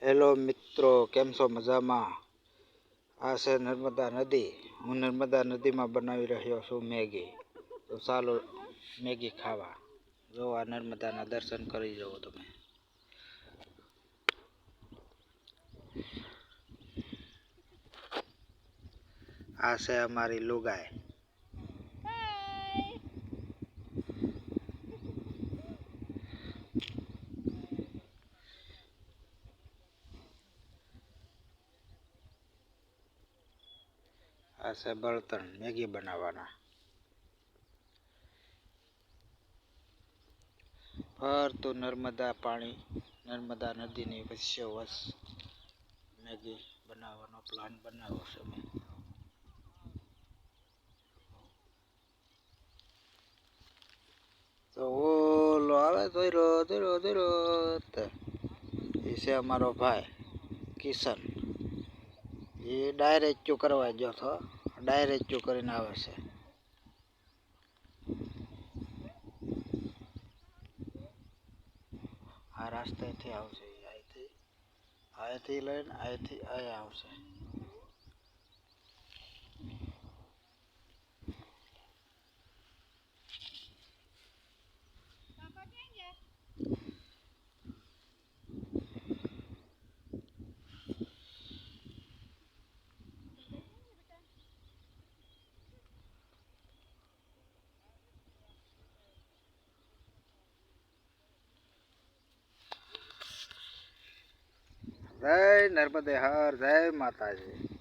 Hello મિત્રો, કેમ છો? મજામાં? આ છે નર્મદા નદી. હું નર્મદા નદીમાં બનાવી રહ્યો છું મેગી. તો ચાલો મેગી ખાવા. જો આ નર્મદાના દર્શન કરી જાઓ તમે. આ છે અમારી લુગાઈ. આ છે બળતણ મેગી બનાવવાના. ફરતું નર્મદા પાણી, નર્મદા નદીની વચ્ચોવચ મેગી બનાવવાનો પ્લાન બનાવ્યો છે મેં. તો ઓલો આવે ધોરો એ છે અમારો ભાઈ કિશન. એ ડાયરેક્ટ કરવા ગયો હતો, ડાયરેક્ટ કરીને આવે છે. આ રસ્તેથી આવશે, અહીંથી લઈને અહીંથી અહીંયા આવશે. જય નર્મદે હર, જય માતાજી.